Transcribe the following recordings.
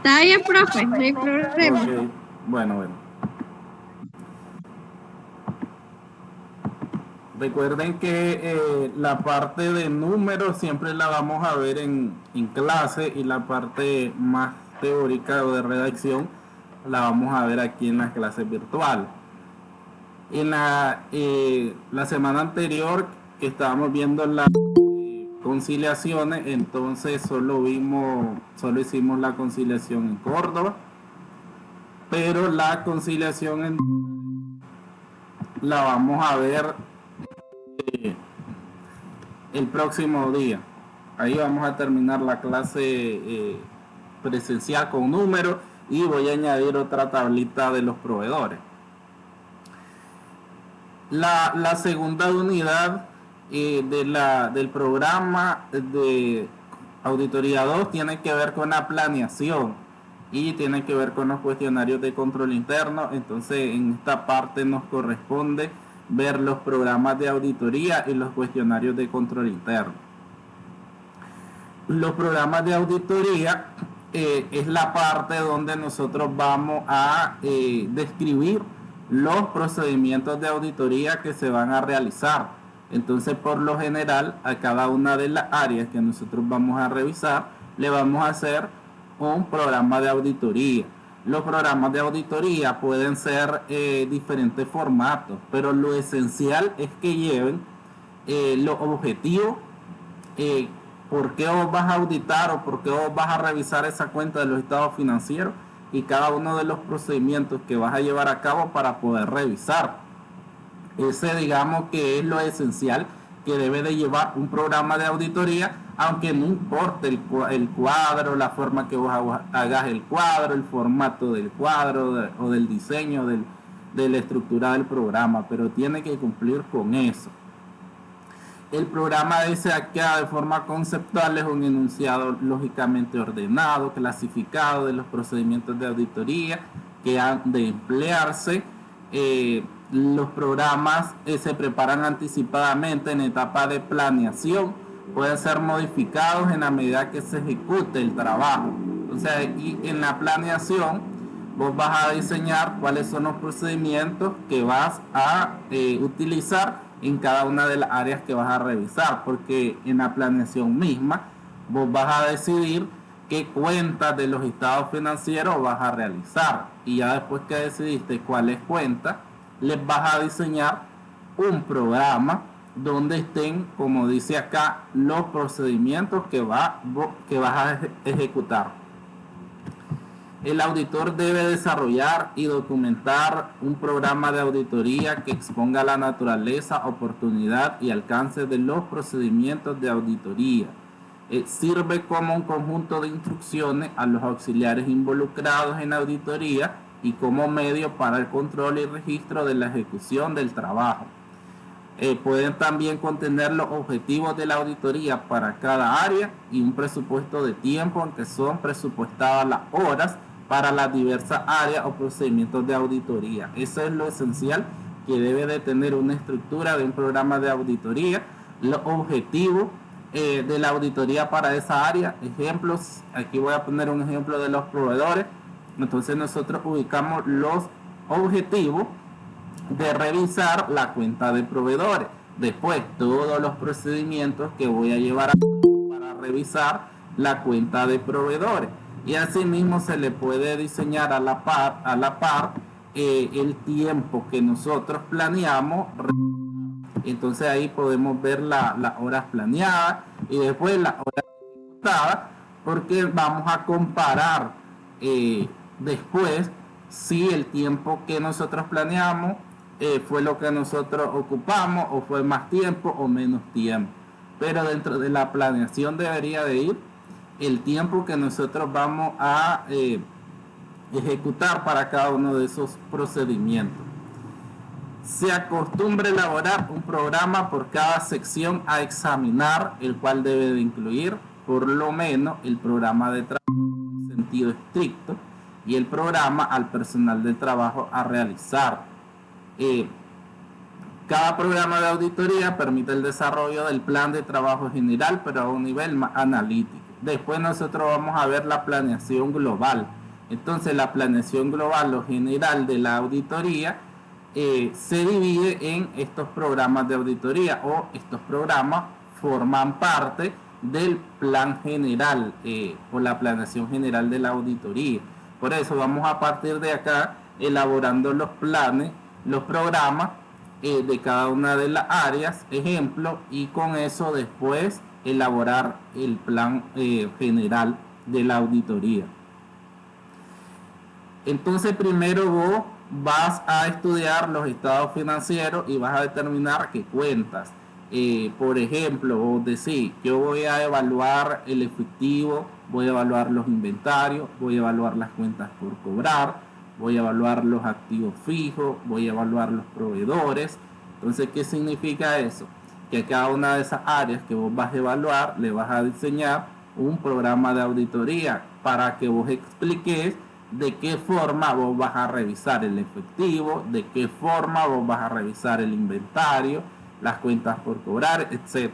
Está bien, profe, no hay problema. Ok, bueno. Recuerden que la parte de números siempre la vamos a ver en clase, y la parte más teórica o de redacción la vamos a ver aquí en las clases virtuales. En la semana anterior que estábamos viendo las conciliaciones, entonces solo hicimos la conciliación en Córdoba, pero la conciliación la vamos a ver el próximo día. Ahí vamos a terminar la clase presencial con números, y voy a añadir otra tablita de los proveedores. La segunda unidad del programa de Auditoría 2 tiene que ver con la planeación y tiene que ver con los cuestionarios de control interno. Entonces en esta parte nos corresponde ver los programas de auditoría y los cuestionarios de control interno. Los programas de auditoría es la parte donde nosotros vamos a describir los procedimientos de auditoría que se van a realizar. Entonces, por lo general, a cada una de las áreas que nosotros vamos a revisar, le vamos a hacer un programa de auditoría. Los programas de auditoría pueden ser diferentes formatos, pero lo esencial es que lleven los objetivos, por qué vos vas a auditar o por qué vos vas a revisar esa cuenta de los estados financieros, y cada uno de los procedimientos que vas a llevar a cabo para poder revisar. Ese, digamos, que es lo esencial que debe de llevar un programa de auditoría, aunque no importe el cuadro, la forma que vos hagas el cuadro, el formato del cuadro o del diseño de la estructura del programa, pero tiene que cumplir con eso. El programa se queda de forma conceptual, es un enunciado lógicamente ordenado, clasificado de los procedimientos de auditoría que han de emplearse. Los programas se preparan anticipadamente en etapa de planeación, pueden ser modificados en la medida que se ejecute el trabajo. O sea, y en la planeación vos vas a diseñar cuáles son los procedimientos que vas a utilizar en cada una de las áreas que vas a revisar, porque en la planeación misma vos vas a decidir qué cuentas de los estados financieros vas a realizar, y ya después que decidiste cuáles cuentas, les vas a diseñar un programa donde estén, como dice acá, los procedimientos que vas a ejecutar. El auditor debe desarrollar y documentar un programa de auditoría que exponga la naturaleza, oportunidad y alcance de los procedimientos de auditoría. Sirve como un conjunto de instrucciones a los auxiliares involucrados en la auditoría y como medio para el control y registro de la ejecución del trabajo. Pueden también contener los objetivos de la auditoría para cada área y un presupuesto de tiempo en que son presupuestadas las horas para las diversas áreas o procedimientos de auditoría. Eso es lo esencial que debe de tener una estructura de un programa de auditoría. Los objetivos de la auditoría para esa área. Ejemplos, aquí voy a poner un ejemplo de los proveedores. Entonces nosotros ubicamos los objetivos de revisar la cuenta de proveedores. Después, todos los procedimientos que voy a llevar a cabo para revisar la cuenta de proveedores. Y asimismo se le puede diseñar a la par el tiempo que nosotros planeamos. Entonces ahí podemos ver las horas planeadas y después las horas ejecutadas, porque vamos a comparar después si el tiempo que nosotros planeamos fue lo que nosotros ocupamos, o fue más tiempo o menos tiempo. Pero dentro de la planeación debería de ir el tiempo que nosotros vamos a ejecutar para cada uno de esos procedimientos. Se acostumbra elaborar un programa por cada sección a examinar, el cual debe de incluir por lo menos el programa de trabajo en sentido estricto y el programa al personal de trabajo a realizar. Cada programa de auditoría permite el desarrollo del plan de trabajo general, pero a un nivel más analítico. Después nosotros vamos a ver la planeación global. Entonces la planeación global o general de la auditoría se divide en estos programas de auditoría, o estos programas forman parte del plan general o la planeación general de la auditoría. Por eso vamos a partir de acá elaborando los planes, los programas de cada una de las áreas, ejemplo, y con eso después elaborar el plan general de la auditoría. Entonces primero vos vas a estudiar los estados financieros y vas a determinar qué cuentas. Por ejemplo, vos decís, yo voy a evaluar el efectivo, voy a evaluar los inventarios, voy a evaluar las cuentas por cobrar, voy a evaluar los activos fijos, voy a evaluar los proveedores. Entonces, ¿qué significa eso? Que a cada una de esas áreas que vos vas a evaluar, le vas a diseñar un programa de auditoría para que vos expliques de qué forma vos vas a revisar el efectivo, de qué forma vos vas a revisar el inventario, las cuentas por cobrar, etc.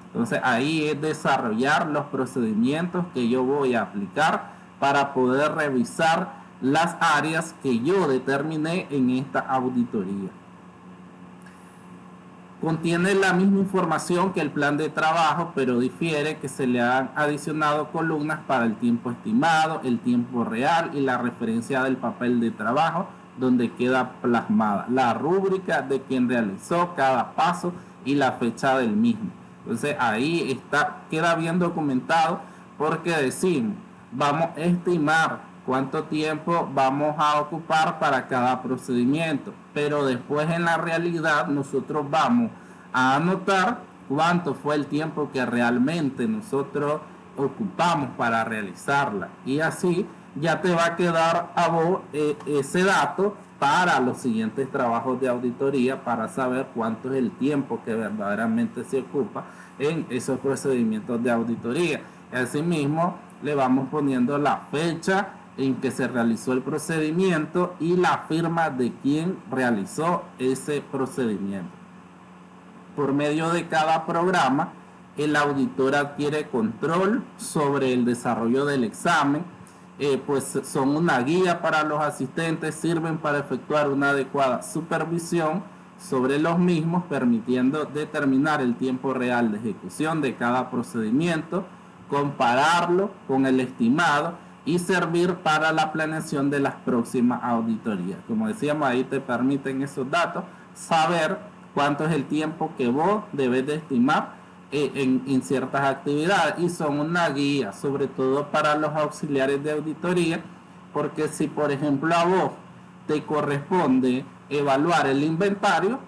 Entonces ahí es desarrollar los procedimientos que yo voy a aplicar para poder revisar las áreas que yo determiné en esta auditoría. Contiene la misma información que el plan de trabajo, pero difiere que se le han adicionado columnas para el tiempo estimado, el tiempo real y la referencia del papel de trabajo, donde queda plasmada la rúbrica de quien realizó cada paso y la fecha del mismo. Entonces ahí queda bien documentado, porque decimos, vamos a estimar cuánto tiempo vamos a ocupar para cada procedimiento, pero después en la realidad nosotros vamos a anotar cuánto fue el tiempo que realmente nosotros ocupamos para realizarla, y así ya te va a quedar a vos ese dato para los siguientes trabajos de auditoría, para saber cuánto es el tiempo que verdaderamente se ocupa en esos procedimientos de auditoría. Asimismo, le vamos poniendo la fecha en que se realizó el procedimiento y la firma de quien realizó ese procedimiento. Por medio de cada programa, el auditor adquiere control sobre el desarrollo del examen, pues son una guía para los asistentes, sirven para efectuar una adecuada supervisión sobre los mismos, permitiendo determinar el tiempo real de ejecución de cada procedimiento, compararlo con el estimado y servir para la planeación de las próximas auditorías. Como decíamos, ahí te permiten esos datos, saber cuánto es el tiempo que vos debes de estimar en ciertas actividades, y son una guía sobre todo para los auxiliares de auditoría, porque si por ejemplo a vos te corresponde evaluar el inventario,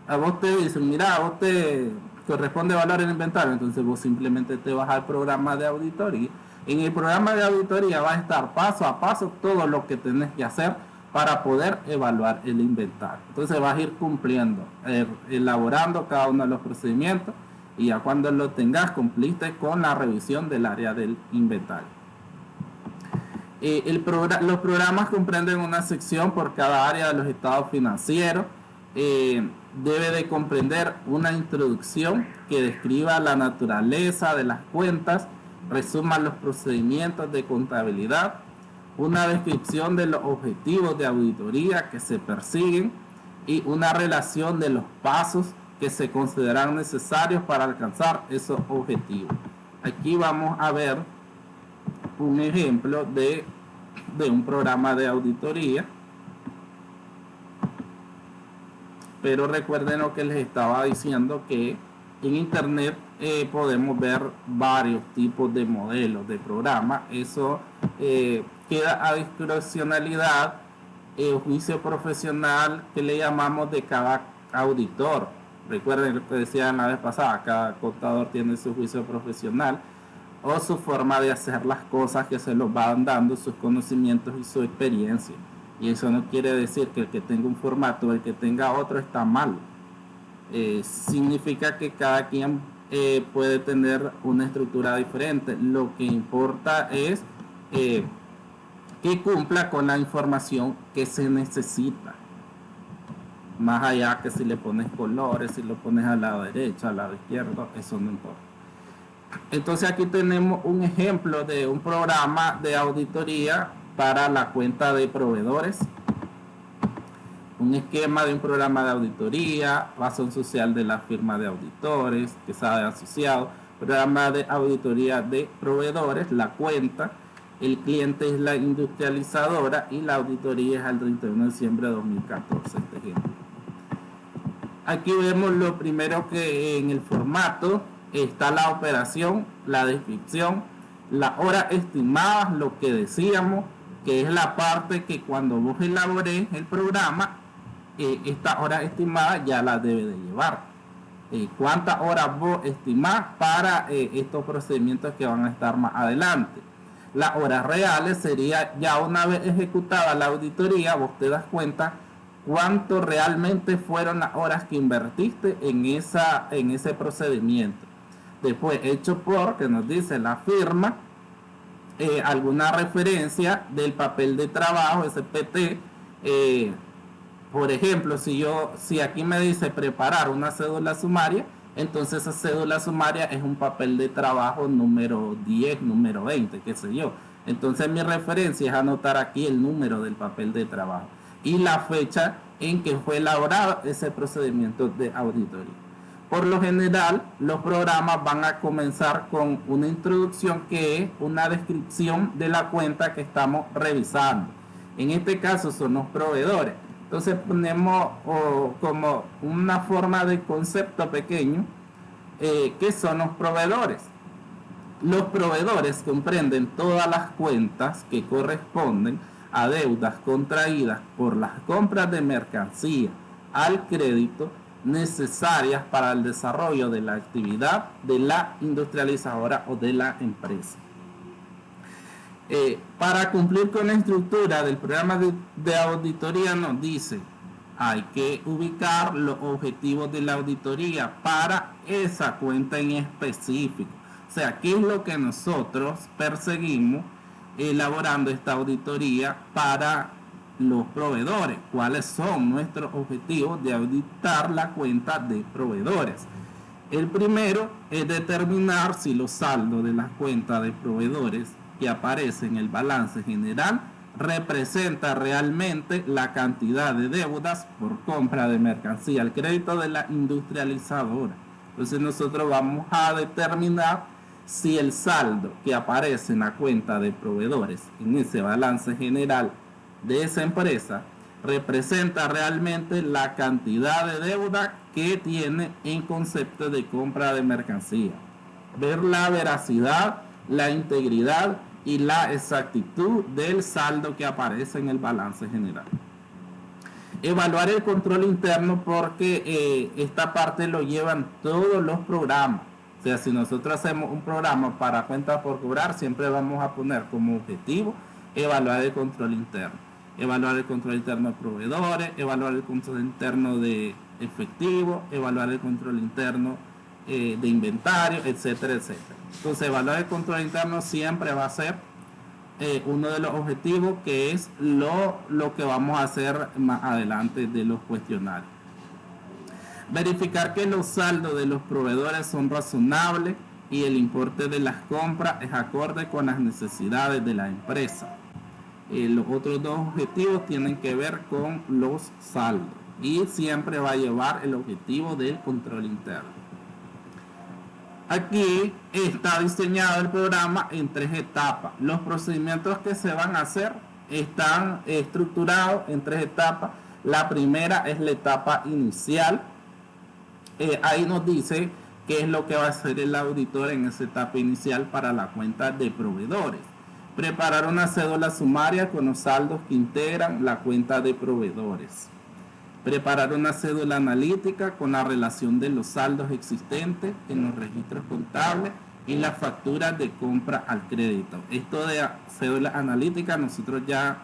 a vos te dicen, mira, a vos te corresponde evaluar el inventario, entonces vos simplemente te vas al programa de auditoría. En el programa de auditoría va a estar paso a paso todo lo que tenés que hacer para poder evaluar el inventario. Entonces vas a ir cumpliendo, elaborando cada uno de los procedimientos, y ya cuando lo tengas, cumpliste con la revisión del área del inventario. Los programas comprenden una sección por cada área de los estados financieros. Debe de comprender una introducción que describa la naturaleza de las cuentas, resuma los procedimientos de contabilidad, una descripción de los objetivos de auditoría que se persiguen y una relación de los pasos que se consideran necesarios para alcanzar esos objetivos. Aquí vamos a ver un ejemplo de un programa de auditoría, pero recuerden lo que les estaba diciendo, que en internet podemos ver varios tipos de modelos de programa. Eso queda a discrecionalidad, juicio profesional que le llamamos de cada auditor. Recuerden lo que decía la vez pasada, cada contador tiene su juicio profesional o su forma de hacer las cosas que se los van dando, sus conocimientos y su experiencia. Y eso no quiere decir que el que tenga un formato o el que tenga otro está mal. Significa que cada quien puede tener una estructura diferente. Lo que importa es que cumpla con la información que se necesita. Más allá que si le pones colores, si lo pones al lado derecho, al lado izquierdo, eso no importa. Entonces aquí tenemos un ejemplo de un programa de auditoría para la cuenta de proveedores. Un esquema de un programa de auditoría, razón social de la firma de auditores, que sabe asociado, programa de auditoría de proveedores, la cuenta, el cliente es la industrializadora y la auditoría es al 31 de diciembre de 2014, este ejemplo. Aquí vemos lo primero que en el formato está la operación, la descripción, la hora estimada, lo que decíamos, que es la parte que cuando vos elaborés el programa, esta hora estimada ya la debe de llevar. ¿Cuántas horas vos estimás para estos procedimientos que van a estar más adelante? Las horas reales sería ya una vez ejecutada la auditoría, vos te das cuenta cuánto realmente fueron las horas que invertiste en ese procedimiento. Después, hecho por, que nos dice la firma, alguna referencia del papel de trabajo, SPT. Por ejemplo, si aquí me dice preparar una cédula sumaria, entonces esa cédula sumaria es un papel de trabajo número 10, número 20, qué sé yo. Entonces mi referencia es anotar aquí el número del papel de trabajo y la fecha en que fue elaborado ese procedimiento de auditoría. Por lo general, los programas van a comenzar con una introducción que es una descripción de la cuenta que estamos revisando. En este caso son los proveedores. Entonces ponemos como una forma de concepto pequeño ¿qué son los proveedores? Los proveedores comprenden todas las cuentas que corresponden a deudas contraídas por las compras de mercancía al crédito necesarias para el desarrollo de la actividad de la industrializadora o de la empresa. Para cumplir con la estructura del programa de auditoría nos dice, hay que ubicar los objetivos de la auditoría para esa cuenta en específico. O sea, ¿qué es lo que nosotros perseguimos elaborando esta auditoría para los proveedores? ¿Cuáles son nuestros objetivos de auditar la cuenta de proveedores? El primero es determinar si los saldos de las cuentas de proveedores que aparece en el balance general representa realmente la cantidad de deudas por compra de mercancía al crédito de la industrializadora. Entonces nosotros vamos a determinar si el saldo que aparece en la cuenta de proveedores en ese balance general de esa empresa representa realmente la cantidad de deuda que tiene en concepto de compra de mercancía. Ver la veracidad, la integridad y la exactitud del saldo que aparece en el balance general. Evaluar el control interno porque esta parte lo llevan todos los programas. O sea, si nosotros hacemos un programa para cuentas por cobrar, siempre vamos a poner como objetivo evaluar el control interno. Evaluar el control interno de proveedores, evaluar el control interno de efectivo, evaluar el control interno de inventario, etcétera, etcétera. Entonces, evaluar el control interno siempre va a ser uno de los objetivos, que es lo que vamos a hacer más adelante de los cuestionarios. Verificar que los saldos de los proveedores son razonables y el importe de las compras es acorde con las necesidades de la empresa. Los otros dos objetivos tienen que ver con los saldos y siempre va a llevar el objetivo del control interno. Aquí está diseñado el programa en 3 etapas. Los procedimientos que se van a hacer están estructurados en 3 etapas. La primera es la etapa inicial. Ahí nos dice qué es lo que va a hacer el auditor en esa etapa inicial para la cuenta de proveedores. Preparar una cédula sumaria con los saldos que integran la cuenta de proveedores. Preparar una cédula analítica con la relación de los saldos existentes en los registros contables y las facturas de compra al crédito. Esto de cédula analítica nosotros ya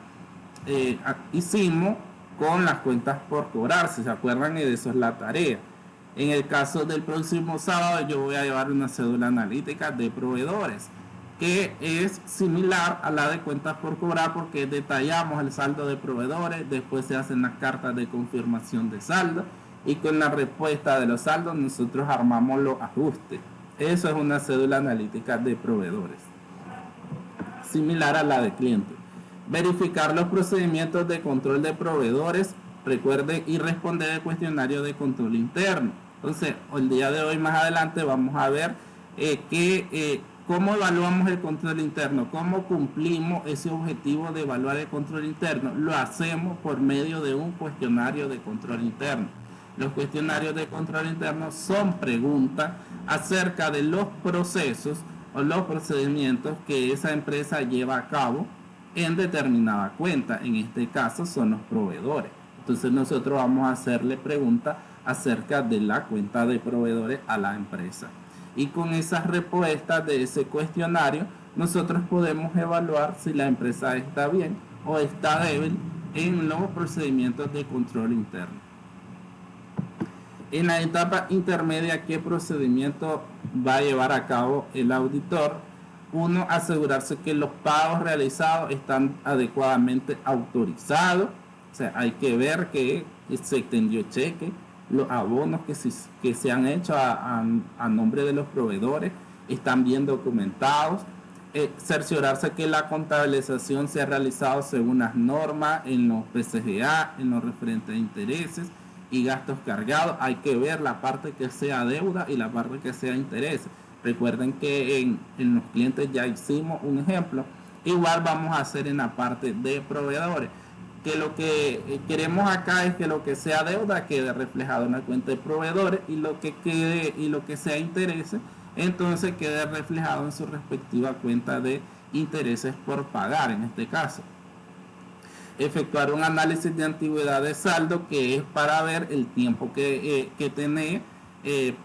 hicimos con las cuentas por cobrar, si se acuerdan, y de eso es la tarea. En el caso del próximo sábado yo voy a llevar una cédula analítica de proveedores, que es similar a la de cuentas por cobrar porque detallamos el saldo de proveedores, después se hacen las cartas de confirmación de saldo y con la respuesta de los saldos nosotros armamos los ajustes. Eso es una cédula analítica de proveedores, similar a la de clientes. Verificar los procedimientos de control de proveedores, recuerde, y responder el cuestionario de control interno. Entonces, el día de hoy, más adelante, vamos a ver cómo evaluamos el control interno, cómo cumplimos ese objetivo de evaluar el control interno. Lo hacemos por medio de un cuestionario de control interno. Los cuestionarios de control interno son preguntas acerca de los procesos o los procedimientos que esa empresa lleva a cabo en determinada cuenta. En este caso son los proveedores. Entonces nosotros vamos a hacerle preguntas acerca de la cuenta de proveedores a la empresa. Y con esas respuestas de ese cuestionario, nosotros podemos evaluar si la empresa está bien o está débil en los procedimientos de control interno. En la etapa intermedia, ¿qué procedimiento va a llevar a cabo el auditor? Uno, asegurarse que los pagos realizados están adecuadamente autorizados. O sea, hay que ver que se extendió cheque, los abonos que se han hecho a nombre de los proveedores están bien documentados. Cerciorarse que la contabilización se ha realizado según las normas en los PCGA, en los referentes de intereses y gastos cargados. Hay que ver la parte que sea deuda y la parte que sea intereses. Recuerden que en los clientes ya hicimos un ejemplo. Igual vamos a hacer en la parte de proveedores. Que lo que queremos acá es que lo que sea deuda quede reflejado en la cuenta de proveedores y lo que sea intereses, entonces quede reflejado en su respectiva cuenta de intereses por pagar en este caso. Efectuar un análisis de antigüedad de saldo, que es para ver el tiempo que tenés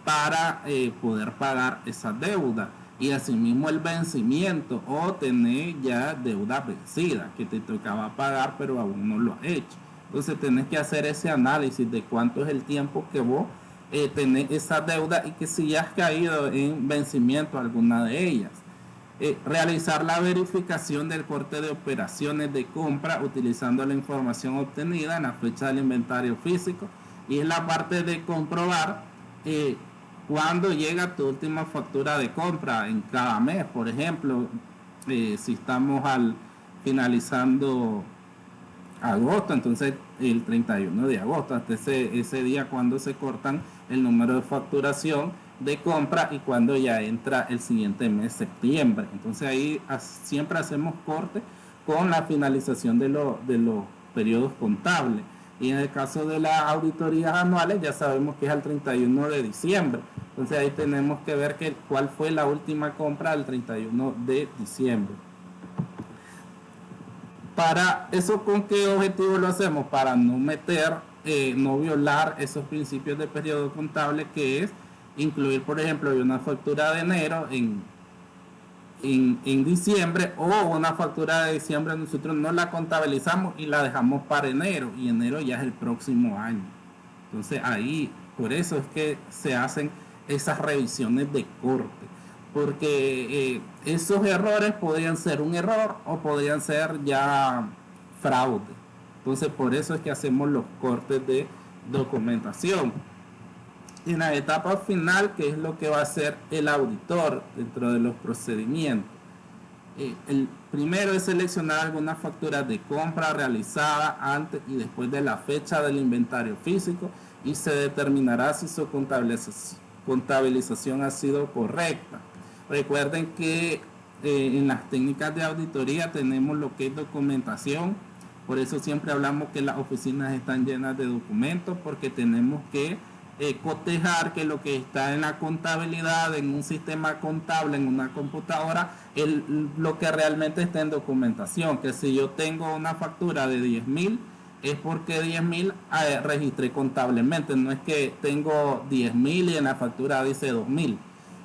para poder pagar esa deuda, y asimismo el vencimiento o tener ya deuda vencida que te tocaba pagar pero aún no lo has hecho. Entonces tenés que hacer ese análisis de cuánto es el tiempo que vos tenés esa deuda y que si ya has caído en vencimiento alguna de ellas. Realizar la verificación del corte de operaciones de compra utilizando la información obtenida en la fecha del inventario físico, y es la parte de comprobar cuando llega tu última factura de compra en cada mes. Por ejemplo, si estamos finalizando agosto, entonces el 31 de agosto, hasta ese día cuando se cortan el número de facturación de compra y cuando ya entra el siguiente mes, septiembre. Entonces ahí siempre hacemos corte con la finalización de los periodos contables. Y en el caso de las auditorías anuales ya sabemos que es al 31 de diciembre. Entonces ahí tenemos que ver cuál fue la última compra al 31 de diciembre. Para eso, ¿con qué objetivo lo hacemos? Para no no violar esos principios de periodo contable, que es incluir, por ejemplo, una factura de enero en diciembre, o una factura de diciembre nosotros no la contabilizamos y la dejamos para enero, y enero ya es el próximo año. Entonces ahí, por eso es que se hacen esas revisiones de corte, porque esos errores podrían ser un error o podrían ser ya fraude. Entonces por eso es que hacemos los cortes de documentación. En la etapa final, que es lo que va a hacer el auditor dentro de los procedimientos. El primero es seleccionar algunas facturas de compra realizada antes y después de la fecha del inventario físico, y se determinará si su contabilización ha sido correcta. Recuerden que en las técnicas de auditoría tenemos lo que es documentación. Por eso siempre hablamos que las oficinas están llenas de documentos, porque tenemos que cotejar que lo que está en la contabilidad, en un sistema contable, en una computadora, lo que realmente está en documentación. Que si yo tengo una factura de 10.000, es porque 10.000 registré contablemente, no es que tengo 10.000 y en la factura dice 2.000.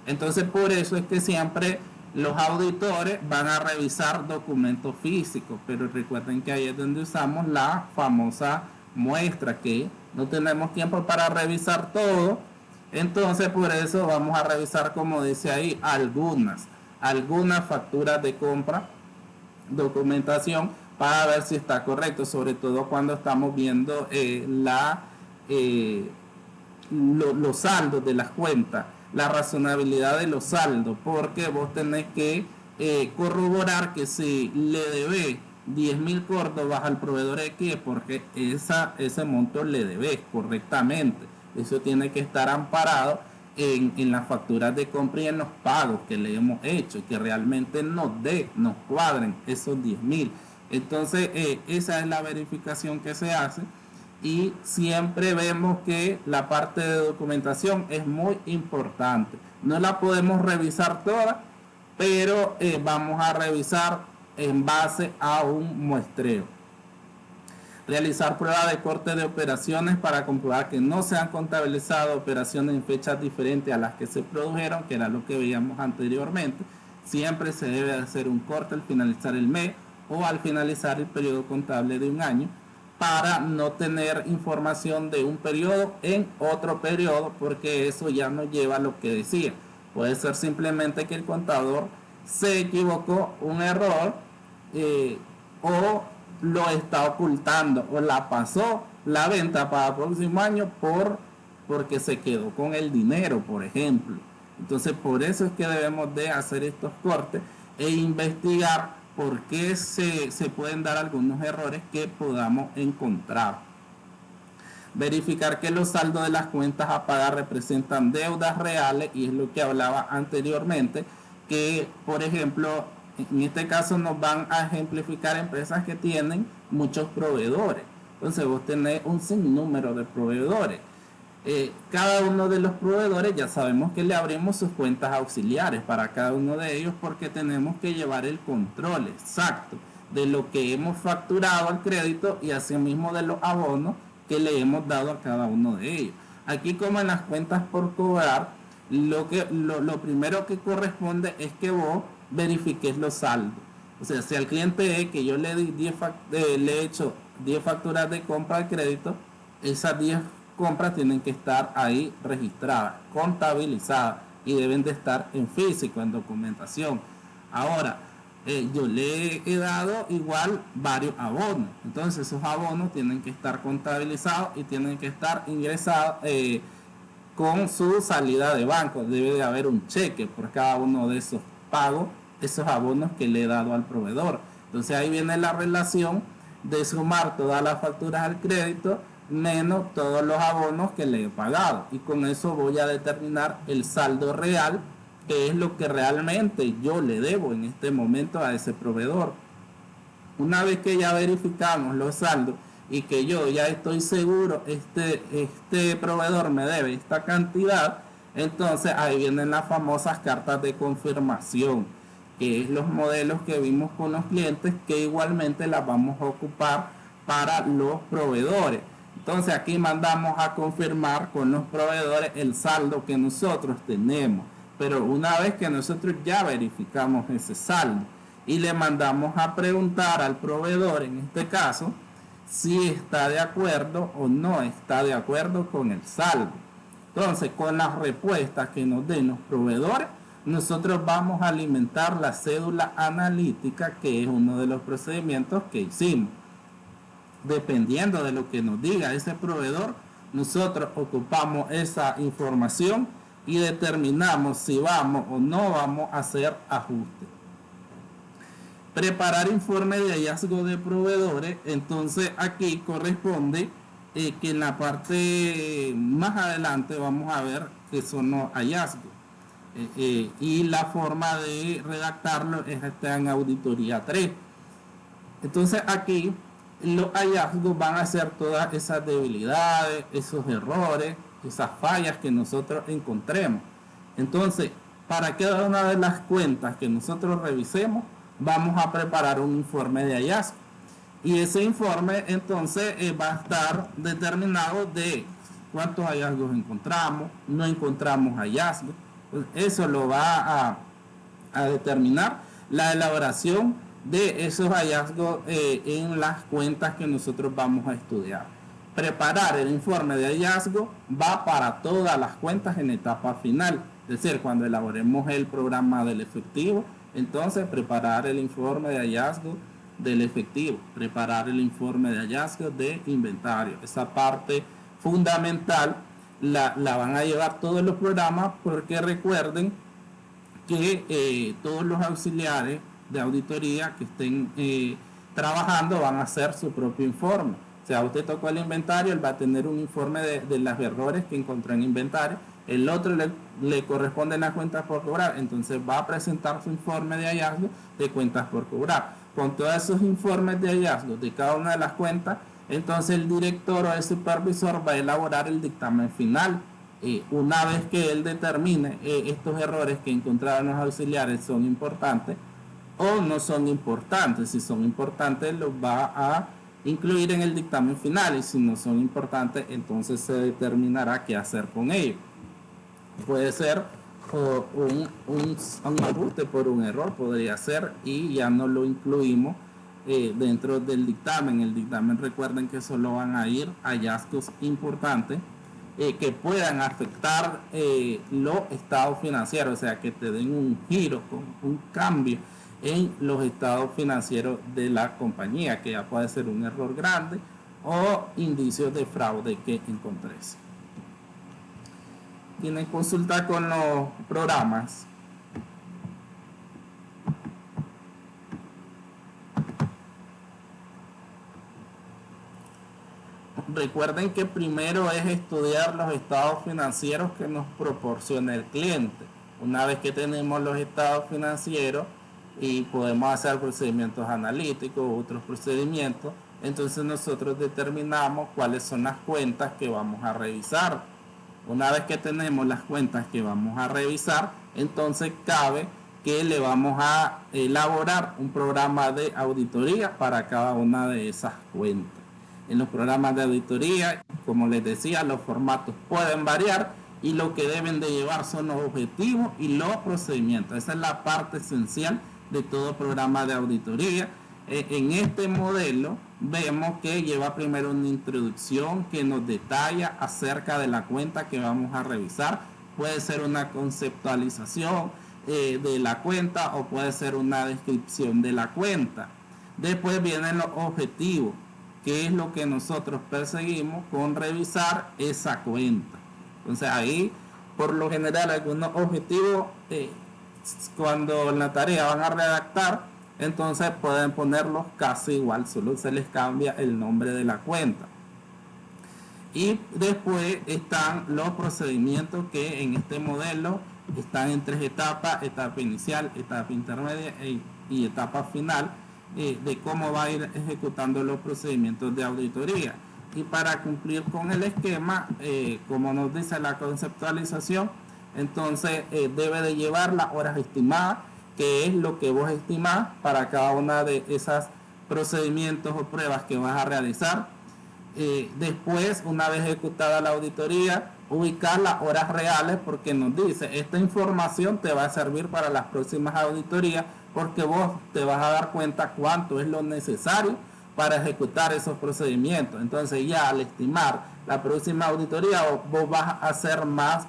Entonces por eso es que siempre los auditores van a revisar documentos físicos, pero recuerden que ahí es donde usamos la famosa muestra, que no tenemos tiempo para revisar todo. Entonces por eso vamos a revisar, como dice ahí, algunas facturas de compra, documentación, para ver si está correcto, sobre todo cuando estamos viendo los saldos de las cuentas. la razonabilidad de los saldos, porque vos tenés que corroborar que si le debes 10.000 córdobas al proveedor X, porque ese monto le debes correctamente. Eso tiene que estar amparado en las facturas de compra y en los pagos que le hemos hecho, que realmente nos cuadren esos 10.000. Entonces, esa es la verificación que se hace, y siempre vemos que la parte de documentación es muy importante. No la podemos revisar toda, pero vamos a revisar en base a un muestreo. Realizar pruebas de corte de operaciones para comprobar que no se han contabilizado operaciones en fechas diferentes a las que se produjeron, que era lo que veíamos anteriormente. Siempre se debe hacer un corte al finalizar el mes o al finalizar el periodo contable de un año, para no tener información de un periodo en otro periodo, porque eso ya no lleva a lo que decía. Puede ser simplemente que el contador se equivocó, un error, o lo está ocultando, o la pasó la venta para el próximo año porque se quedó con el dinero, por ejemplo. Entonces, por eso es que debemos de hacer estos cortes e investigar por qué se pueden dar algunos errores que podamos encontrar. Verificar que los saldos de las cuentas a pagar representan deudas reales, y es lo que hablaba anteriormente, que por ejemplo en este caso nos van a ejemplificar empresas que tienen muchos proveedores. Entonces vos tenés un sinnúmero de proveedores. Cada uno de los proveedores ya sabemos que le abrimos sus cuentas auxiliares para cada uno de ellos, porque tenemos que llevar el control exacto de lo que hemos facturado al crédito y asimismo de los abonos que le hemos dado a cada uno de ellos. Aquí, como en las cuentas por cobrar, lo primero que corresponde es que vos verifiques los saldos. O sea, si al cliente que yo le he hecho 10 facturas de compra de crédito, esas 10 compras tienen que estar ahí registradas, contabilizadas, y deben de estar en físico, en documentación. Ahora, yo le he dado igual varios abonos, entonces esos abonos tienen que estar contabilizados y tienen que estar ingresados con su salida de banco. Debe de haber un cheque por cada uno de esos pagos, esos abonos que le he dado al proveedor. Entonces ahí viene la relación de sumar todas las facturas al crédito menos todos los abonos que le he pagado, y con eso voy a determinar el saldo real, que es lo que realmente yo le debo en este momento a ese proveedor. Una vez que ya verificamos los saldos y que yo ya estoy seguro este proveedor me debe esta cantidad, entonces ahí vienen las famosas cartas de confirmación, que es los modelos que vimos con los clientes, que igualmente las vamos a ocupar para los proveedores. Entonces aquí mandamos a confirmar con los proveedores el saldo que nosotros tenemos, pero una vez que nosotros ya verificamos ese saldo, y le mandamos a preguntar al proveedor, en este caso, si está de acuerdo o no está de acuerdo con el saldo. Entonces, con las respuestas que nos den los proveedores, nosotros vamos a alimentar la cédula analítica, que es uno de los procedimientos que hicimos. Dependiendo de lo que nos diga ese proveedor, nosotros ocupamos esa información y determinamos si vamos o no vamos a hacer ajustes. Preparar informe de hallazgo de proveedores. Entonces aquí corresponde que en la parte más adelante vamos a ver qué son los hallazgos, y la forma de redactarlo es en auditoría 3. Entonces aquí los hallazgos van a ser todas esas debilidades, esos errores, esas fallas que nosotros encontremos. Entonces, para cada una de las cuentas que nosotros revisemos, vamos a preparar un informe de hallazgo, y ese informe entonces va a estar determinado de cuántos hallazgos encontramos, no encontramos hallazgos. Eso lo va a determinar la elaboración de esos hallazgos en las cuentas que nosotros vamos a estudiar. Preparar el informe de hallazgo va para todas las cuentas en etapa final, es decir, cuando elaboremos el programa del efectivo, entonces preparar el informe de hallazgo del efectivo, preparar el informe de hallazgo de inventario, esa parte fundamental la van a llevar todos los programas, porque recuerden que todos los auxiliares de auditoría que estén trabajando van a hacer su propio informe. O sea, usted tocó el inventario, él va a tener un informe de los errores que encontró en inventario, el otro le corresponde las cuentas por cobrar, entonces va a presentar su informe de hallazgo de cuentas por cobrar. Con todos esos informes de hallazgo de cada una de las cuentas, entonces el director o el supervisor va a elaborar el dictamen final. Una vez que él determine estos errores que encontraron los auxiliares son importantes o no son importantes. Si son importantes, los va a incluir en el dictamen final, y si no son importantes, entonces se determinará qué hacer con ellos. Puede ser un ajuste por un error, podría ser, y ya no lo incluimos dentro del dictamen. El dictamen, recuerden que solo van a ir hallazgos importantes que puedan afectar los estados financieros, o sea, que te den un giro, un cambio en los estados financieros de la compañía, que ya puede ser un error grande o indicios de fraude que encontres. ¿Tienen consulta con los programas? Recuerden que primero es estudiar los estados financieros que nos proporciona el cliente. Una vez que tenemos los estados financieros y podemos hacer procedimientos analíticos u otros procedimientos, entonces nosotros determinamos cuáles son las cuentas que vamos a revisar. Una vez que tenemos las cuentas que vamos a revisar, entonces cabe que le vamos a elaborar un programa de auditoría para cada una de esas cuentas. En los programas de auditoría, como les decía, los formatos pueden variar y lo que deben de llevar son los objetivos y los procedimientos. Esa es la parte esencial de todo programa de auditoría. En este modelo vemos que lleva primero una introducción que nos detalla acerca de la cuenta que vamos a revisar. Puede ser una conceptualización de la cuenta o puede ser una descripción de la cuenta. Después vienen los objetivos, que es lo que nosotros perseguimos con revisar esa cuenta. Entonces ahí, por lo general, algunos objetivos, cuando en la tarea van a redactar, entonces pueden ponerlos casi igual, solo se les cambia el nombre de la cuenta. Y después están los procedimientos que en este modelo están en 3 etapas: etapa inicial, etapa intermedia y etapa final, de cómo va a ir ejecutando los procedimientos de auditoría. Y para cumplir con el esquema, como nos dice la conceptualización, entonces debe de llevar las horas estimadas, que es lo que vos estimás para cada una de esas procedimientos o pruebas que vas a realizar. Después, una vez ejecutada la auditoría, ubicar las horas reales, porque nos dice, esta información te va a servir para las próximas auditorías, porque vos te vas a dar cuenta cuánto es lo necesario para ejecutar esos procedimientos. Entonces ya al estimar la próxima auditoría, vos vas a ser más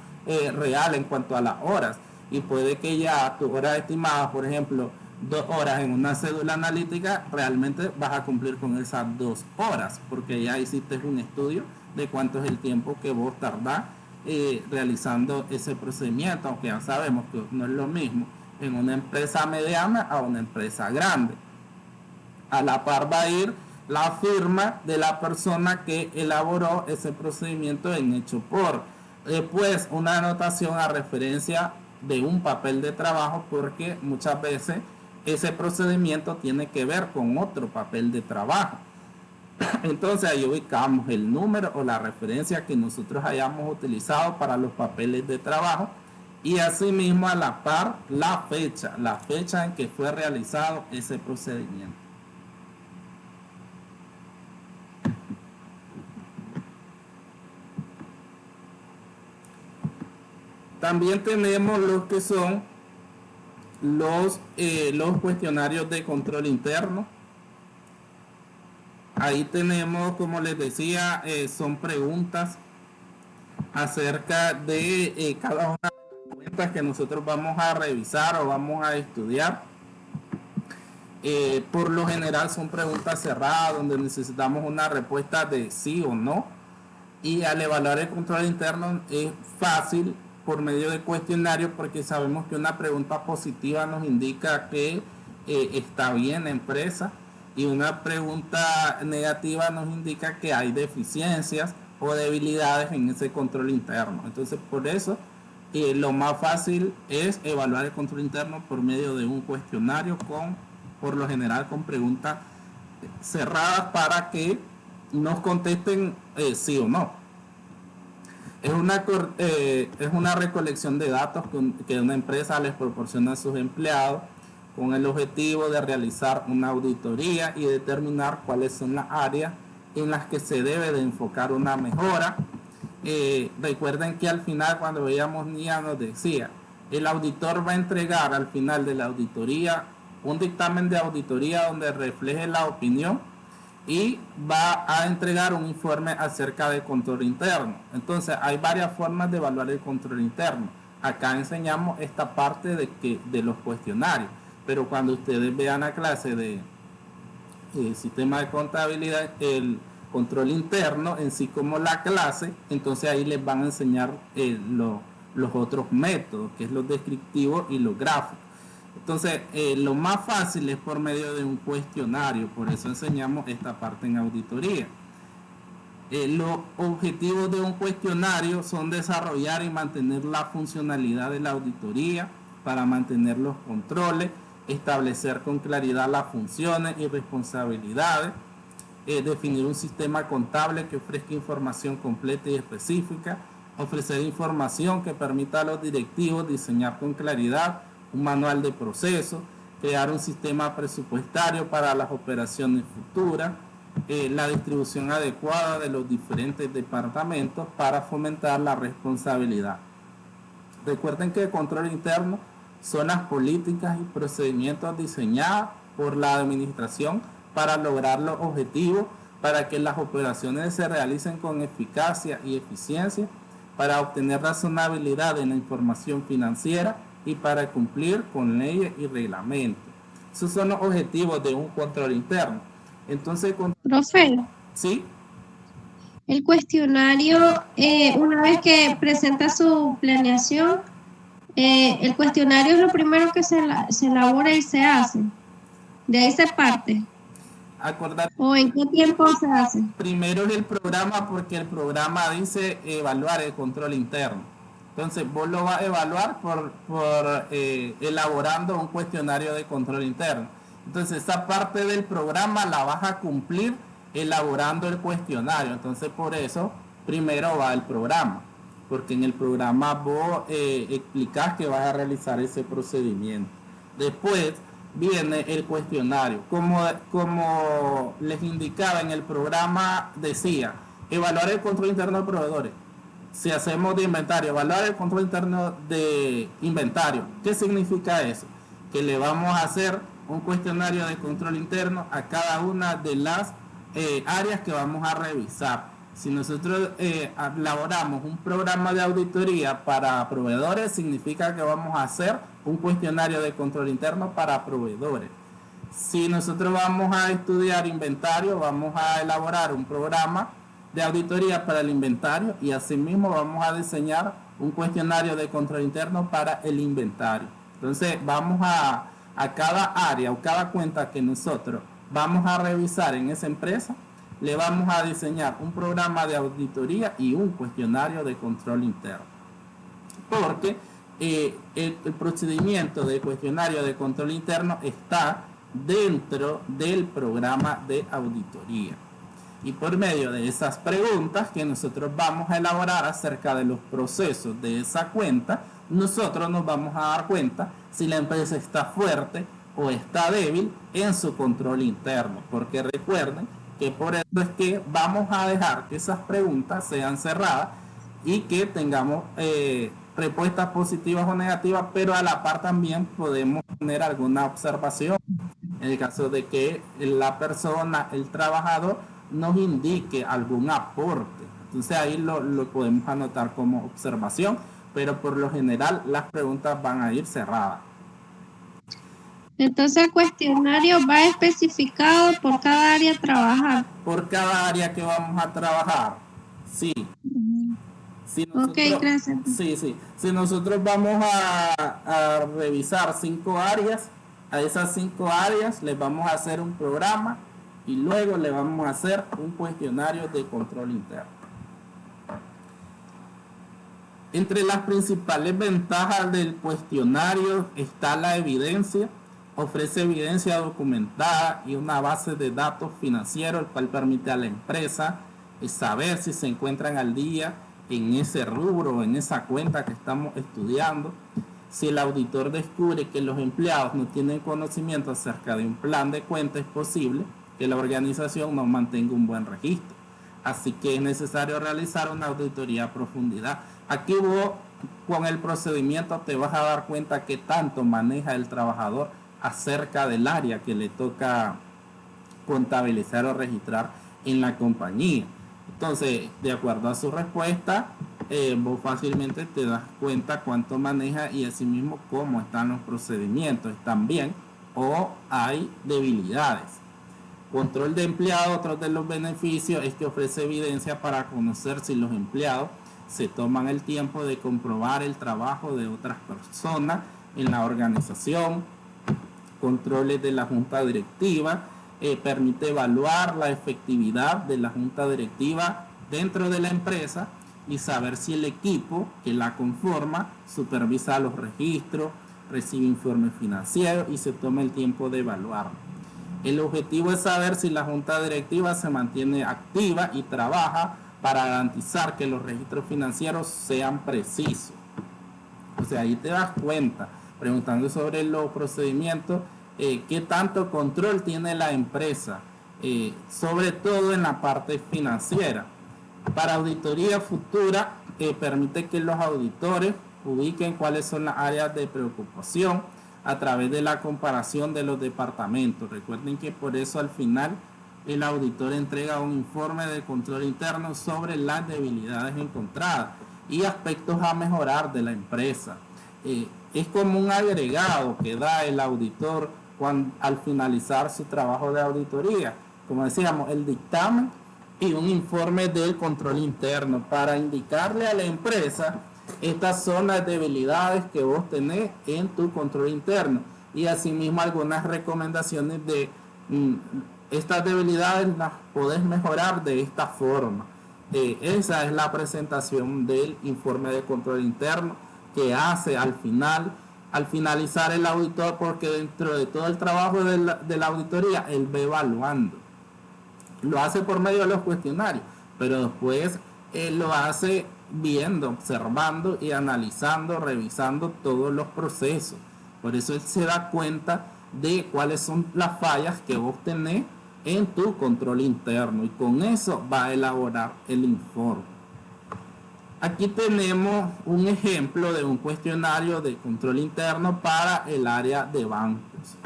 real en cuanto a las horas, y puede que ya tu hora estimada, por ejemplo, 2 horas en una cédula analítica, realmente vas a cumplir con esas 2 horas, porque ya hiciste un estudio de cuánto es el tiempo que vos tardás realizando ese procedimiento, aunque ya sabemos que no es lo mismo en una empresa mediana a una empresa grande. A la par va a ir la firma de la persona que elaboró ese procedimiento en hecho por. Después una anotación a referencia de un papel de trabajo, porque muchas veces ese procedimiento tiene que ver con otro papel de trabajo. Entonces ahí ubicamos el número o la referencia que nosotros hayamos utilizado para los papeles de trabajo, y asimismo a la par la fecha en que fue realizado ese procedimiento. También tenemos los que son los cuestionarios de control interno. Ahí tenemos, como les decía, son preguntas acerca de cada una de las cuentas que nosotros vamos a revisar o vamos a estudiar. Por lo general son preguntas cerradas donde necesitamos una respuesta de sí o no. Y al evaluar el control interno es fácil por medio de cuestionarios, porque sabemos que una pregunta positiva nos indica que está bien la empresa, y una pregunta negativa nos indica que hay deficiencias o debilidades en ese control interno. Entonces, por eso lo más fácil es evaluar el control interno por medio de un cuestionario, por lo general con preguntas cerradas, para que nos contesten sí o no. Es una recolección de datos que una empresa les proporciona a sus empleados, con el objetivo de realizar una auditoría y determinar cuáles son las áreas en las que se debe de enfocar una mejora. Recuerden que al final, cuando veíamos NIA, nos decía, el auditor va a entregar al final de la auditoría un dictamen de auditoría donde refleje la opinión, y va a entregar un informe acerca del control interno. Entonces, hay varias formas de evaluar el control interno. Acá enseñamos esta parte de los cuestionarios, pero cuando ustedes vean la clase de sistema de contabilidad, el control interno en sí como la clase, entonces ahí les van a enseñar los otros métodos, que es los descriptivos y los gráficos. Entonces, lo más fácil es por medio de un cuestionario, por eso enseñamos esta parte en auditoría. Los objetivos de un cuestionario son desarrollar y mantener la funcionalidad de la auditoría para mantener los controles, establecer con claridad las funciones y responsabilidades, definir un sistema contable que ofrezca información completa y específica, ofrecer información que permita a los directivos diseñar con claridad un manual de procesos, crear un sistema presupuestario para las operaciones futuras, la distribución adecuada de los diferentes departamentos para fomentar la responsabilidad. Recuerden que el control interno son las políticas y procedimientos diseñados por la administración para lograr los objetivos, para que las operaciones se realicen con eficacia y eficiencia, para obtener razonabilidad en la información financiera y para cumplir con leyes y reglamentos. Esos son los objetivos de un control interno. Entonces, Profe, ¿sí? el cuestionario, una vez que presenta su planeación, el cuestionario es lo primero que se elabora y se hace. De ahí se parte. Acordar. ¿O en qué tiempo se hace? Primero es el programa, porque el programa dice evaluar el control interno. Entonces vos lo vas a evaluar por elaborando un cuestionario de control interno. Entonces esa parte del programa la vas a cumplir elaborando el cuestionario. Entonces por eso primero va el programa, porque en el programa vos explicás que vas a realizar ese procedimiento. Después viene el cuestionario. Como les indicaba en el programa, decía, evaluar el control interno de proveedores. Si hacemos de inventario, evaluar el control interno de inventario. ¿Qué significa eso? Que le vamos a hacer un cuestionario de control interno a cada una de las áreas que vamos a revisar. Si nosotros elaboramos un programa de auditoría para proveedores, significa que vamos a hacer un cuestionario de control interno para proveedores. Si nosotros vamos a estudiar inventario, vamos a elaborar un programa de auditoría para el inventario, y asimismo vamos a diseñar un cuestionario de control interno para el inventario. Entonces vamos a cada área o cada cuenta que nosotros vamos a revisar en esa empresa, le vamos a diseñar un programa de auditoría y un cuestionario de control interno. Porque el procedimiento de cuestionario de control interno está dentro del programa de auditoría. Y por medio de esas preguntas que nosotros vamos a elaborar acerca de los procesos de esa cuenta, nosotros nos vamos a dar cuenta si la empresa está fuerte o está débil en su control interno. Porque recuerden que por eso es que vamos a dejar que esas preguntas sean cerradas y que tengamos respuestas positivas o negativas, pero a la par también podemos tener alguna observación en el caso de que la persona, el trabajador, nos indique algún aporte. Entonces ahí lo podemos anotar como observación, pero por lo general las preguntas van a ir cerradas. Entonces el cuestionario va especificado por cada área a trabajar. Por cada área que vamos a trabajar. Sí, si Ok, nosotros, gracias. sí, si nosotros vamos a revisar 5 áreas, a esas 5 áreas les vamos a hacer un programa y luego le vamos a hacer un cuestionario de control interno. Entre las principales ventajas del cuestionario está la evidencia. Ofrece evidencia documentada y una base de datos financieros, el cual permite a la empresa saber si se encuentran al día en ese rubro, en esa cuenta que estamos estudiando. Si el auditor descubre que los empleados no tienen conocimiento acerca de un plan de cuenta, es posible que la organización no mantenga un buen registro. Así que es necesario realizar una auditoría a profundidad. Aquí vos con el procedimiento te vas a dar cuenta que tanto maneja el trabajador acerca del área que le toca contabilizar o registrar en la compañía. Entonces, de acuerdo a su respuesta, vos fácilmente te das cuenta cuánto maneja y asimismo cómo están los procedimientos. ¿Están bien o hay debilidades? Control de empleados, otro de los beneficios es que ofrece evidencia para conocer si los empleados se toman el tiempo de comprobar el trabajo de otras personas en la organización. Controles de la junta directiva, permite evaluar la efectividad de la junta directiva dentro de la empresa y saber si el equipo que la conforma supervisa los registros, recibe informes financieros y se toma el tiempo de evaluarlo. El objetivo es saber si la junta directiva se mantiene activa y trabaja para garantizar que los registros financieros sean precisos. O sea, ahí te das cuenta, preguntando sobre los procedimientos, qué tanto control tiene la empresa, sobre todo en la parte financiera. Para auditoría futura, permite que los auditores ubiquen cuáles son las áreas de preocupación a través de la comparación de los departamentos. Recuerden que por eso al final el auditor entrega un informe de control interno sobre las debilidades encontradas y aspectos a mejorar de la empresa. Es como un agregado que da el auditor al finalizar su trabajo de auditoría. Como decíamos, el dictamen y un informe del control interno para indicarle a la empresa: estas son las debilidades que vos tenés en tu control interno, y asimismo algunas recomendaciones de estas debilidades las podés mejorar de esta forma. Esa es la presentación del informe de control interno que hace al finalizar el auditor, porque dentro de todo el trabajo de la auditoría él va evaluando. Lo hace por medio de los cuestionarios, pero después lo hace viendo, observando y analizando, revisando todos los procesos. Por eso él se da cuenta de cuáles son las fallas que vos tenés en tu control interno, y con eso va a elaborar el informe. Aquí tenemos un ejemplo de un cuestionario de control interno para el área de bancos.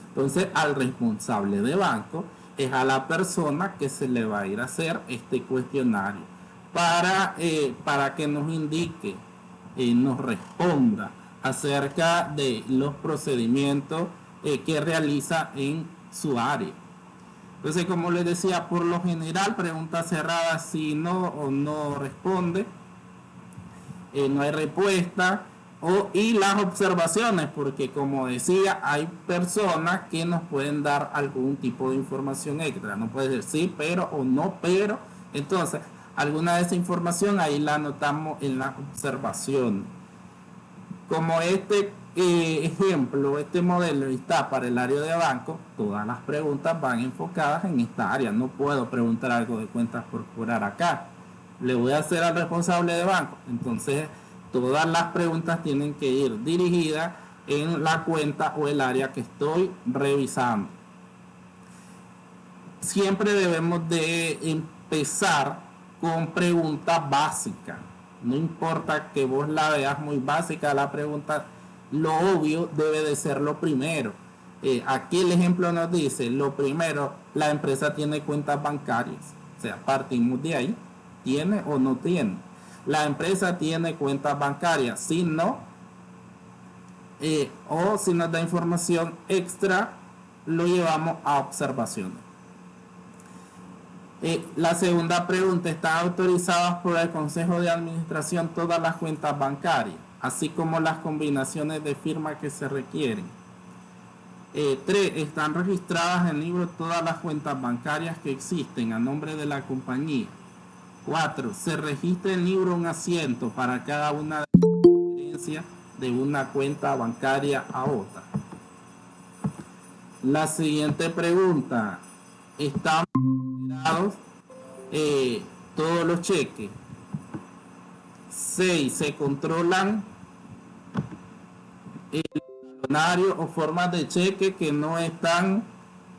Entonces, al responsable de banco es a la persona que se le va a ir a hacer este cuestionario para que nos indique, nos responda acerca de los procedimientos que realiza en su área. Entonces, como les decía, por lo general, pregunta cerrada, si no o no responde, no hay respuesta. Y las observaciones, porque como decía, hay personas que nos pueden dar algún tipo de información extra. No puede ser sí, pero o no, pero. Entonces, alguna de esa información ahí la anotamos en la observación. Como este ejemplo, este modelo está para el área de banco, todas las preguntas van enfocadas en esta área. No puedo preguntar algo de cuentas corporar acá. Le voy a hacer al responsable de banco. Entonces, todas las preguntas tienen que ir dirigidas en la cuenta o el área que estoy revisando. Siempre debemos de empezar con preguntas básicas. No importa que vos la veas muy básica la pregunta, lo obvio debe de ser lo primero. Aquí el ejemplo nos dice, lo primero, la empresa tiene cuentas bancarias. O sea, partimos de ahí, ¿tiene o no tiene? La empresa tiene cuentas bancarias. Si no, o si nos da información extra, lo llevamos a observaciones. La segunda pregunta, ¿están autorizadas por el Consejo de Administración todas las cuentas bancarias, así como las combinaciones de firma que se requieren? 3. ¿Están registradas en el libro todas las cuentas bancarias que existen a nombre de la compañía? 4. ¿Se registra en el libro un asiento para cada una de las transferencias de una cuenta bancaria a otra? La siguiente pregunta, ¿están considerados todos los cheques? 6. ¿Se controlan el talonario o formas de cheque que no están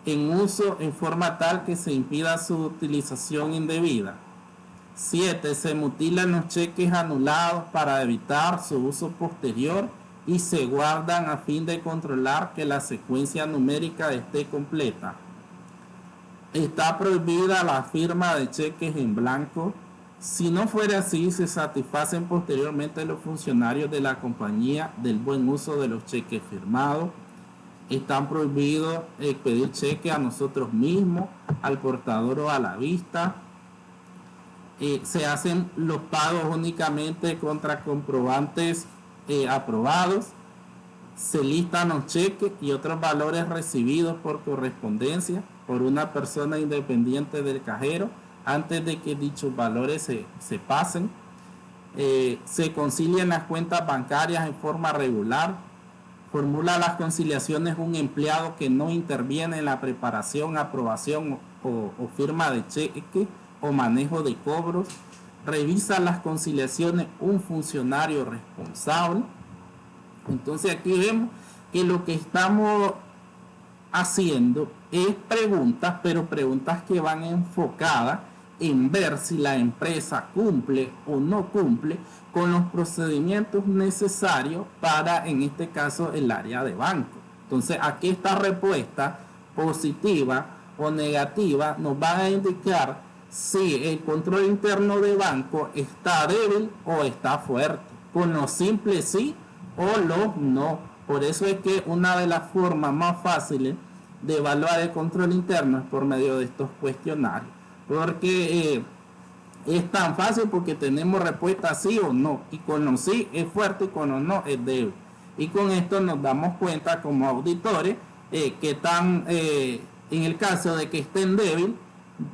en uso en forma tal que se impida su utilización indebida? 7. Se mutilan los cheques anulados para evitar su uso posterior y se guardan a fin de controlar que la secuencia numérica esté completa. Está prohibida la firma de cheques en blanco. Si no fuera así, se satisfacen posteriormente los funcionarios de la compañía del buen uso de los cheques firmados. Están prohibidos pedir cheques a nosotros mismos, al portador o a la vista. Se hacen los pagos únicamente contra comprobantes aprobados. Se listan los cheques y otros valores recibidos por correspondencia por una persona independiente del cajero antes de que dichos valores se pasen. Se concilian las cuentas bancarias en forma regular. Formula las conciliaciones un empleado que no interviene en la preparación, aprobación o firma de cheque o manejo de cobros. Revisa las conciliaciones un funcionario responsable. Entonces aquí vemos que lo que estamos haciendo es preguntas, pero preguntas que van enfocadas en ver si la empresa cumple o no cumple con los procedimientos necesarios para, en este caso, el área de banco. Entonces aquí esta respuesta positiva o negativa nos va a indicar si el control interno de banco está débil o está fuerte, con los simples sí o los no. Por eso es que una de las formas más fáciles de evaluar el control interno es por medio de estos cuestionarios, porque es tan fácil porque tenemos respuesta sí o no, y con los sí es fuerte y con los no es débil, y con esto nos damos cuenta como auditores que están en el caso de que estén débil,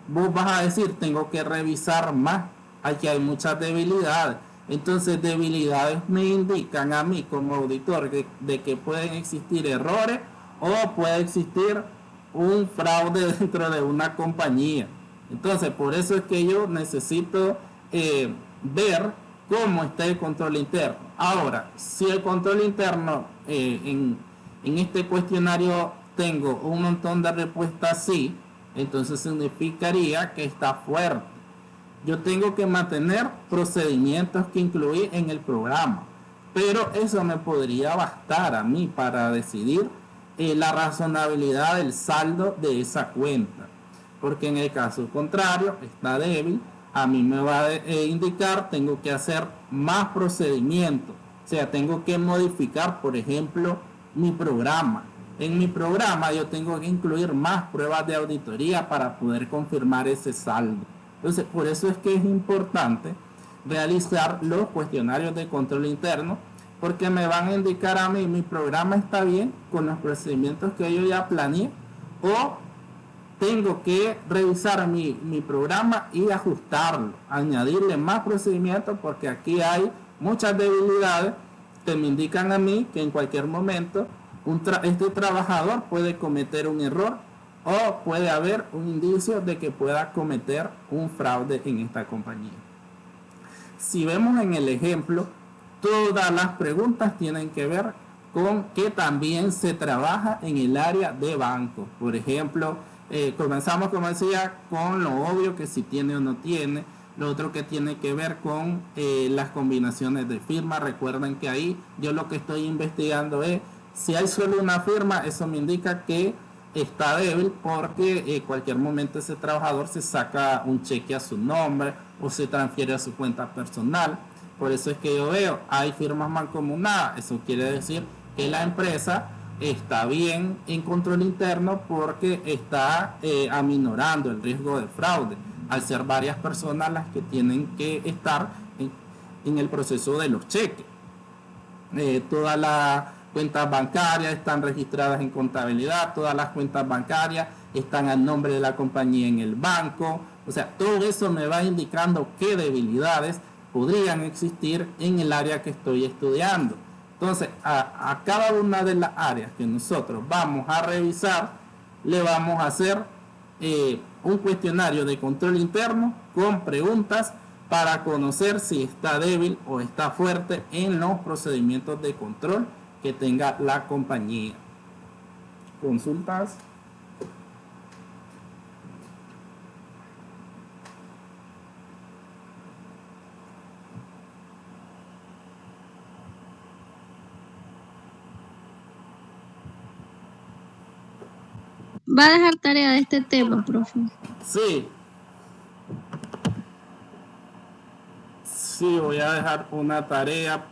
vos vas a decir tengo que revisar más, aquí hay muchas debilidades. Entonces debilidades me indican a mí como auditor de que pueden existir errores o puede existir un fraude dentro de una compañía. Entonces por eso es que yo necesito ver cómo está el control interno. Ahora, si el control interno en este cuestionario tengo un montón de respuestas sí, entonces significaría que está fuerte. Yo tengo que mantener procedimientos que incluí en el programa, pero eso me podría bastar a mí para decidir la razonabilidad del saldo de esa cuenta, porque en el caso contrario está débil, a mí me va a indicar tengo que hacer más procedimientos, o sea, tengo que modificar, por ejemplo, mi programa. En mi programa yo tengo que incluir más pruebas de auditoría para poder confirmar ese saldo. Entonces, por eso es que es importante realizar los cuestionarios de control interno, porque me van a indicar a mí mi programa está bien con los procedimientos que yo ya planeé, o tengo que revisar mi programa y ajustarlo, añadirle más procedimientos, porque aquí hay muchas debilidades que me indican a mí que en cualquier momento este trabajador puede cometer un error o puede haber un indicio de que pueda cometer un fraude en esta compañía. Si vemos en el ejemplo, todas las preguntas tienen que ver con que también se trabaja en el área de banco. Por ejemplo, comenzamos, como decía, con lo obvio, que si tiene o no tiene. Lo otro que tiene que ver con las combinaciones de firma. Recuerden que ahí yo lo que estoy investigando es si hay solo una firma, eso me indica que está débil, porque en cualquier momento ese trabajador se saca un cheque a su nombre o se transfiere a su cuenta personal. Por eso es que yo veo, hay firmas mancomunadas. Eso quiere decir que la empresa está bien en control interno porque está aminorando el riesgo de fraude. al ser varias personas las que tienen que estar en el proceso de los cheques. Todas las cuentas bancarias están registradas en contabilidad, todas las cuentas bancarias están al nombre de la compañía en el banco. O sea, todo eso me va indicando qué debilidades podrían existir en el área que estoy estudiando. Entonces, a cada una de las áreas que nosotros vamos a revisar, le vamos a hacer un cuestionario de control interno con preguntas para conocer si está débil o está fuerte en los procedimientos de control que tenga la compañía. Consultas. ¿Va a dejar tarea de este tema, profe? Sí. Sí, voy a dejar una tarea.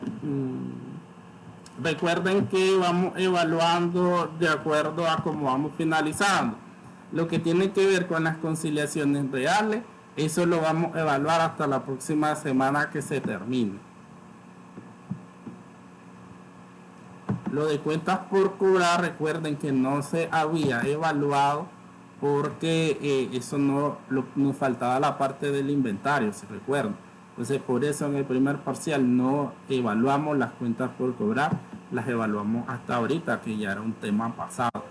Recuerden que vamos evaluando de acuerdo a cómo vamos finalizando. Lo que tiene que ver con las conciliaciones reales, eso lo vamos a evaluar hasta la próxima semana que se termine. Lo de cuentas por cobrar, recuerden que no se había evaluado porque eso nos faltaba la parte del inventario, si recuerdan. Entonces, por eso en el primer parcial no evaluamos las cuentas por cobrar, las evaluamos hasta ahorita, que ya era un tema pasado.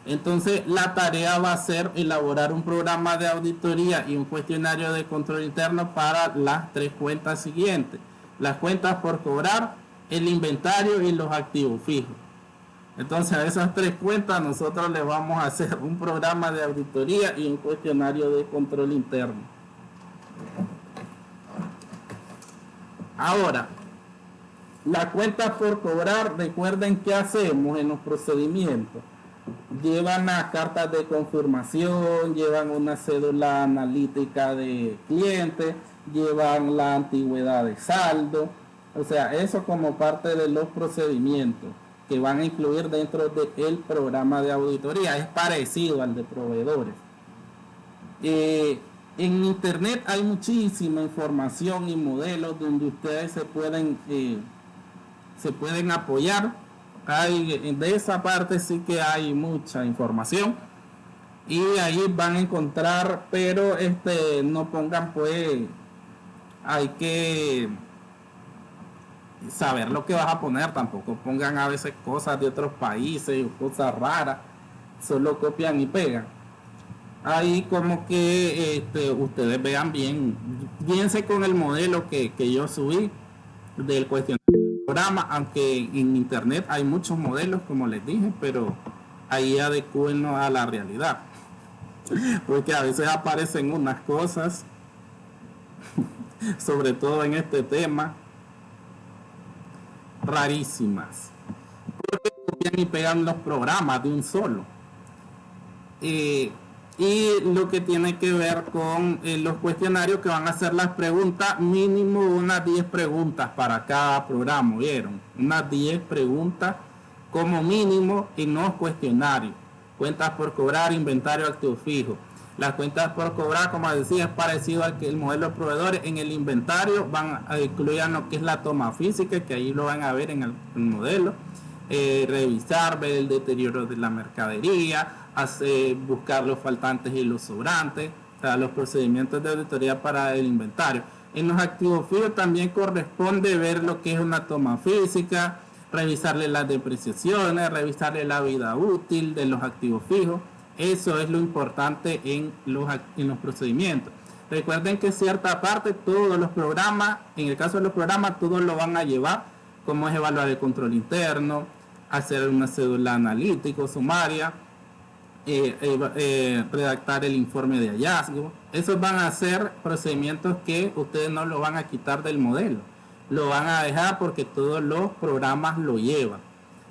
Entonces, la tarea va a ser elaborar un programa de auditoría y un cuestionario de control interno para las 3 cuentas siguientes: las cuentas por cobrar, el inventario y los activos fijos. Entonces, a esas 3 cuentas nosotros le vamos a hacer un programa de auditoría y un cuestionario de control interno. Ahora, las cuentas por cobrar, recuerden qué hacemos en los procedimientos. Llevan las cartas de confirmación, llevan una cédula analítica de cliente, llevan la antigüedad de saldo. O sea, eso como parte de los procedimientos que van a incluir dentro del programa de auditoría. Es parecido al de proveedores. En internet hay muchísima información y modelos donde ustedes se pueden apoyar. De esa parte sí que hay mucha información y ahí van a encontrar, pero no pongan, pues hay que saber lo que vas a poner, tampoco pongan a veces cosas de otros países o cosas raras, solo copian y pegan. Ahí como que ustedes vean bien, piense con el modelo que yo subí del cuestionario del programa, aunque en internet hay muchos modelos, como les dije, pero ahí adecúennos a la realidad, porque a veces aparecen unas cosas, sobre todo en este tema, rarísimas, porque copian y pegan los programas de un solo. Y lo que tiene que ver con los cuestionarios, que van a hacer las preguntas, mínimo unas 10 preguntas para cada programa, ¿vieron? Unas 10 preguntas como mínimo en los cuestionarios. Cuentas por cobrar, inventario, activo fijo. Las cuentas por cobrar, como decía, es parecido al que el modelo de proveedores. En el inventario van a incluir lo que es la toma física, que ahí lo van a ver en el modelo. Revisar, ver el deterioro de la mercadería, buscar los faltantes y los sobrantes, o sea, los procedimientos de auditoría para el inventario. En los activos fijos también corresponde ver lo que es una toma física, revisarle las depreciaciones, revisarle la vida útil de los activos fijos. Eso es lo importante en los procedimientos. Recuerden que cierta parte, todos los programas, en el caso de los programas, todos lo van a llevar, como es evaluar el control interno, hacer una cédula analítica sumaria, redactar el informe de hallazgo. Esos van a ser procedimientos que ustedes no lo van a quitar del modelo, lo van a dejar porque todos los programas lo llevan.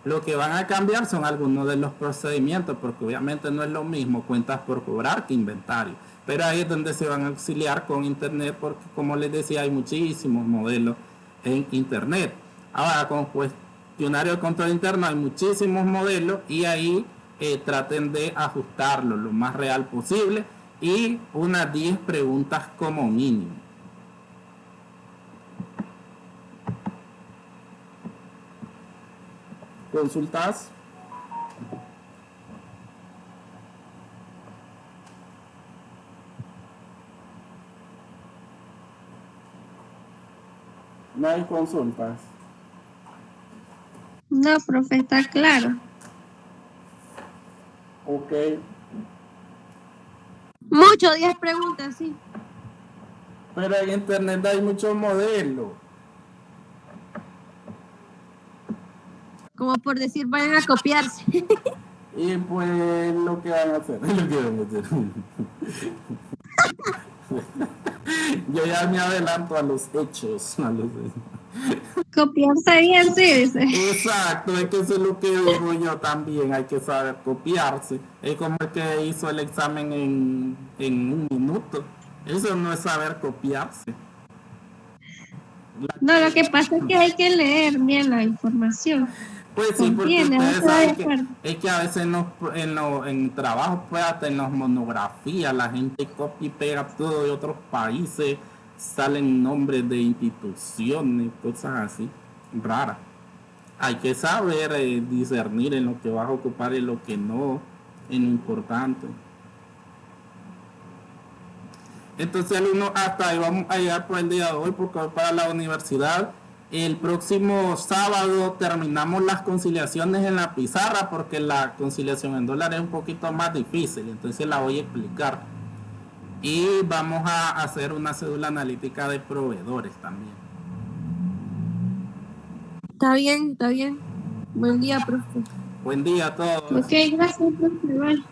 Lo que van a cambiar son algunos de los procedimientos, porque obviamente no es lo mismo cuentas por cobrar que inventario, pero ahí es donde se van a auxiliar con internet, porque como les decía, hay muchísimos modelos en internet. Ahora, con cuestionario de control interno hay muchísimos modelos y ahí traten de ajustarlo lo más real posible y unas 10 preguntas como mínimo. ¿Consultas? No hay consultas. No, profe, está claro. Ok. Mucho, 10 preguntas, sí. Pero en internet hay muchos modelos. Como por decir, vayan a copiarse. Y pues lo que van a hacer, lo que van a hacer. Yo ya me adelanto a los hechos. Copiarse bien, sí, dice. Exacto, es que eso es lo que digo yo también, hay que saber copiarse. Es como el que hizo el examen en un minuto. Eso no es saber copiarse. No, lo que pasa es que hay que leer bien la información. Pues sí, porque Contiene, ustedes estoy de saben que acuerdo. es que a veces en trabajo, pues hasta en las monografías, la gente copia y pega todo de otros países, salen nombres de instituciones, cosas así, raras. Hay que saber discernir en lo que vas a ocupar y lo que no, en lo importante. Entonces, alumnos, hasta ahí vamos a llegar por el día de hoy, porque voy para la universidad. El próximo sábado terminamos las conciliaciones en la pizarra, porque la conciliación en dólares es un poquito más difícil, entonces la voy a explicar. Y vamos a hacer una cédula analítica de proveedores también. Está bien, está bien. Buen día, profe. Buen día a todos. Ok, gracias, profe. Bye.